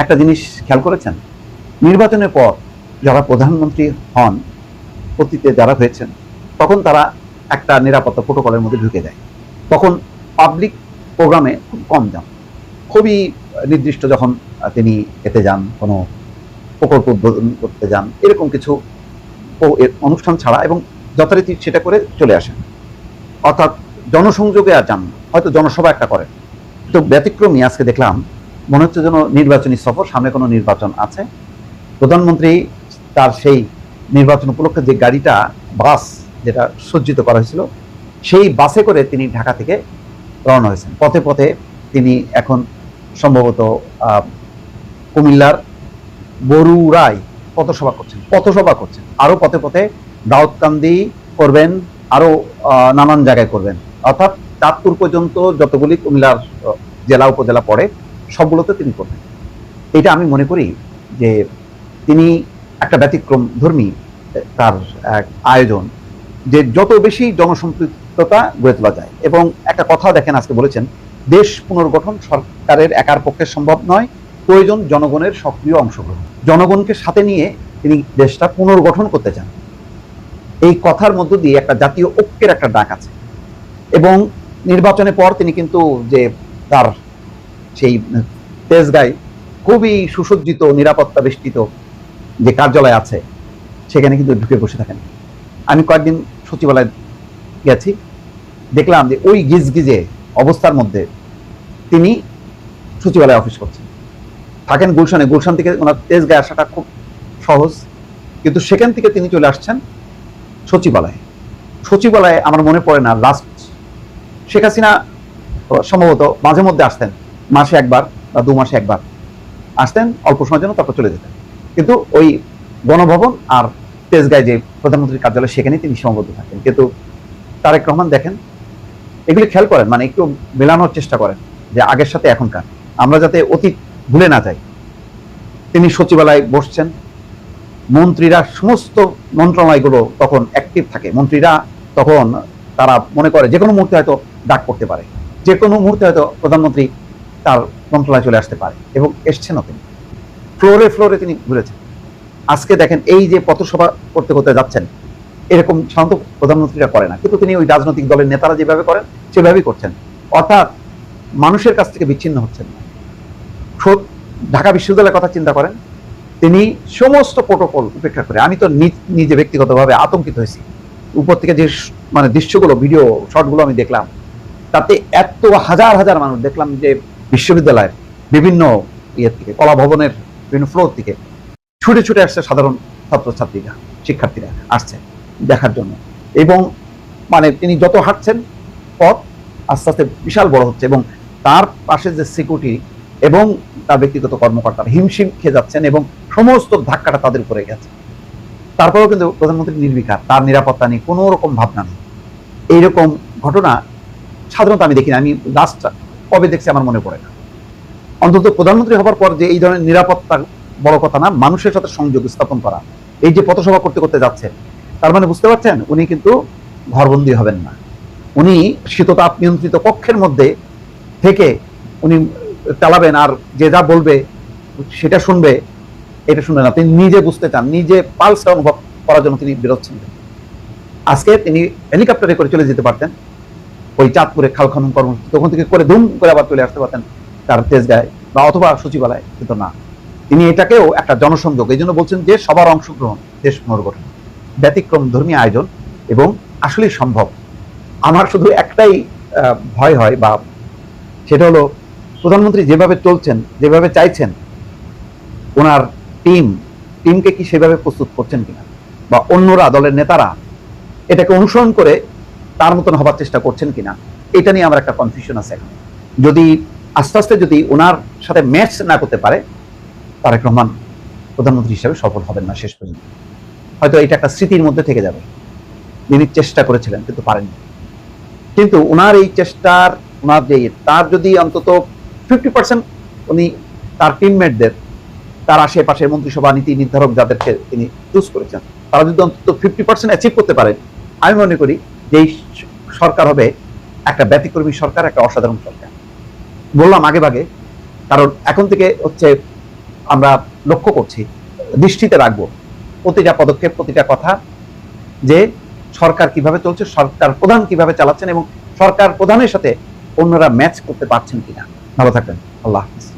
একটা জিনিস খেয়াল করেছেন, নির্বাচনের পর যারা প্রধানমন্ত্রী হন, অতীতে যারা হয়েছেন, তখন তারা একটা নিরাপত্তা প্রোটোকলের মধ্যে ঢুকে যায়। তখন পাবলিক প্রোগ্রামে খুব কম যান, খুবই নির্দিষ্ট যখন তিনি এতে যান, কোনো প্রকল্প উদ্বোধন করতে যান, এরকম কিছু অনুষ্ঠান ছাড়া, এবং যথারীতি সেটা করে চলে আসেন। অর্থাৎ জনসংযোগে আর যান, হয়তো জনসভা একটা করেন। তো ব্যতিক্রমী আজকে দেখলাম, মনে হচ্ছে যেন নির্বাচনী সফর, সামনে কোনো নির্বাচন আছে। প্রধানমন্ত্রী তার সেই নির্বাচন উপলক্ষে যে গাড়িটা, বাস যেটা সজ্জিত করা হয়েছিল, সেই বাসে করে তিনি ঢাকা থেকে রওনা হয়েছেন। পথে পথে তিনি এখন সম্ভবত কুমিল্লার বরুড়ায় পথসভা করছেন, আরো পথে পথে দাউদকান্দি করবেন, আরো নানান জায়গায় করবেন। অর্থাৎ চাঁদপুর পর্যন্ত যতগুলি কুমিল্লার জেলা উপজেলা পড়ে সবগুলোতে তিনি করবেন। এটা আমি মনে করি যে তিনি একটা ব্যতিক্রম ধর্মী তার আয়োজন, যে যত বেশি জনসম্পৃক্ততা গড়ে তোলা যায়। এবং একটা কথা দেখেন, আজকে বলেছেন, দেশ পুনর্গঠন সরকারের একার পক্ষে সম্ভব নয়, প্রয়োজন জনগণের সক্রিয় অংশগ্রহণ। জনগণকে সাথে নিয়ে তিনি দেশটা পুনর্গঠন করতে চান। এই কথার মধ্য দিয়ে একটা জাতীয় ঐক্যের একটা ডাক আছে। এবং নির্বাচনের পর তিনি কিন্তু যে তার সেই তেজগাঁয় খুবই সুসজ্জিত নিরাপত্তা বেষ্টিত যে কার্যালয় আছে, সেখানে কিন্তু ঢুকে বসে থাকেন। আমি কয়েকদিন সচিবালয় গেছি, দেখলাম যে ওই গিজগিজে অবস্থার মধ্যে তিনি সচিবালয়ে অফিস করছেন। থাকেন গুলশানে, গুলশান থেকে ওনার তেজগাঁয়ে আসাটা খুব সহজ, কিন্তু সেখান থেকে তিনি চলে আসছেন সচিবালয়ে। আমার মনে পড়ে না, লাস্ট শেখ হাসিনা সম্ভবত মাঝে মধ্যে আসতেন, মাসে একবার বা 2 মাসে একবার আসতেন, অল্প সময়ের জন্য, তারপর চলে যেতেন। কিন্তু ওই গণভবন আর তেজগাঁয় যে প্রধানমন্ত্রীর কার্যালয়, সেখানেই তিনি সীমাবদ্ধ থাকেন। কিন্তু তারেক রহমান দেখেন, এগুলি খেয়াল করেন, মানে একটু মেলানোর চেষ্টা করেন যে আগের সাথে এখনকার, আমরা যাতে অতীত ভুলে না যাই। তিনি সচিবালয়ে বসছেন, মন্ত্রীরা, সমস্ত মন্ত্রণালয়গুলো তখন অ্যাক্টিভ থাকে। মন্ত্রীরা তখন তারা মনে করে যে কোনো মুহূর্তে হয়তো ডাক পড়তে পারে, যে কোনো মুহূর্তে হয়তো প্রধানমন্ত্রী তার মন্ত্রণালয়ে চলে আসতে পারে, এবং এসছেনও তিনি। ফ্লোরে তিনি ঘুরেছেন। আজকে দেখেন, এই যে পথসভা করতে করতে যাচ্ছেন, এরকম সাধারণত প্রধানমন্ত্রীরা করে না, কিন্তু তিনি ওই রাজনৈতিক দলের নেতারা যেভাবে করেন সেভাবেই করছেন। অর্থাৎ মানুষের কাছ থেকে বিচ্ছিন্ন হচ্ছেন না। ঢাকা বিশ্ববিদ্যালয়ের কথা চিন্তা করেন, তিনি সমস্ত প্রোটোকল উপেক্ষা করে, আমি তো নিজে ব্যক্তিগতভাবে আতঙ্কিত হয়েছি। উপর থেকে যে মানে দৃশ্যগুলো, ভিডিও শটগুলো আমি দেখলাম, তাতে এত হাজার হাজার মানুষ দেখলাম যে বিশ্ববিদ্যালয়ের বিভিন্ন থেকে, কলা ভবনের বিভিন্ন ফ্লোর থেকে ছুটে ছুটে আসছে সাধারণ ছাত্রছাত্রীরা, শিক্ষার্থীরা আসছে দেখার জন্য। এবং মানে তিনি যত হাঁটছেন, পথ আস্তে আস্তে বিশাল বড় হচ্ছে, এবং তার পাশে যে সিকিউরিটি এবং তার ব্যক্তিগত কর্মকর্তারা হিমশিম খেয়ে যাচ্ছেন, এবং সমস্ত ধাক্কাটা তাদের উপরে গেছে। তারপরেও কিন্তু প্রধানমন্ত্রী নির্বিকার, তার নিরাপত্তা নিয়ে কোনো রকম ভাবনা নেই। এইরকম ঘটনা সাধারণত আমি দেখি না। আমি লাস্ট কবে দেখছি আমার মনে পড়ে না। অন্তত প্রধানমন্ত্রী হবার পর যে এই ধরনের নিরাপত্তা বড় কথা না, মানুষের সাথে সংযোগ স্থাপন করা, এই যে পথসভা করতে করতে যাচ্ছে, তার মানে বুঝতে পারছেন উনি কিন্তু ঘরবন্দি হবেন না। উনি শীততাপ নিয়ন্ত্রিত কক্ষের মধ্যে থেকে উনি চালাবেন, আর যে যা বলবে সেটা শুনবে, এটা শুনবে না। তিনি নিজে বুঝতে চান, নিজে পালসটা অনুভব করার জন্য তিনি বেরোচ্ছেন। আজকে তিনি হেলিকপ্টারে করে চলে যেতে পারতেন ওই চাঁদপুরে খাল খনন কর্মসূচি, তখন থেকে করে ধুম করে আবার চলে আসতে পারতেন তার তেজগাঁয় বা অথবা সচিবালয়, কিন্তু না, তিনি এটাকেও একটা জনসংযোগ, এই জন্য বলছেন যে সবার অংশগ্রহণ, দেশ পুনর্গঠন, ব্যতিক্রম ধর্মী আয়োজন, এবং আসলেই সম্ভব। আমার শুধু একটাই ভয় হয়, বা সেটা হলো প্রধানমন্ত্রী যেভাবে চলছেন, যেভাবে চাইছেন, ওনার টিমকে কি সেভাবে প্রস্তুত করছেন কিনা, বা অন্যরা, দলের নেতারা এটাকে অনুসরণ করে তার মতন হবার চেষ্টা করছেন কিনা, এটা নিয়ে আমার একটা কনফিউশন আছে এখন। যদি আস্তে আস্তে যদি ওনার সাথে ম্যাচ না করতে পারে, তারেক রহমান প্রধানমন্ত্রী হিসেবে সফল হবেন না শেষ পর্যন্ত। হয়তো এটা একটা স্মৃতির মধ্যে থেকে যাবে, তিনি চেষ্টা করেছিলেন কিন্তু পারেননি। কিন্তু ওনার এই চেষ্টার, ওনার যে তার যদি অন্তত 50% উনি তার টিমমেটদের, তার আশেপাশের মন্ত্রিসভা নীতি নির্ধারক যাদেরকে তিনি চুজ করেছেন, তারা যদি অন্তত 50% অ্যাচিভ করতে পারে, আমি মনে করি যে এই সরকার হবে একটা ব্যতিক্রমী সরকার, একটা অসাধারণ সরকার। বললাম আগে ভাগে, কারণ এখন থেকে হচ্ছে আমরা লক্ষ্য করছি, দৃষ্টিতে রাখবো প্রতিটা পদক্ষেপ, প্রতিটা কথা, যে সরকার কিভাবে চলছে, সরকার প্রধান কিভাবে চালাচ্ছেন এবং সরকার প্রধানের সাথে অন্যরা ম্যাচ করতে পারছেন কিনা। ভালো থাকবেন। আল্লাহ হাফিজ।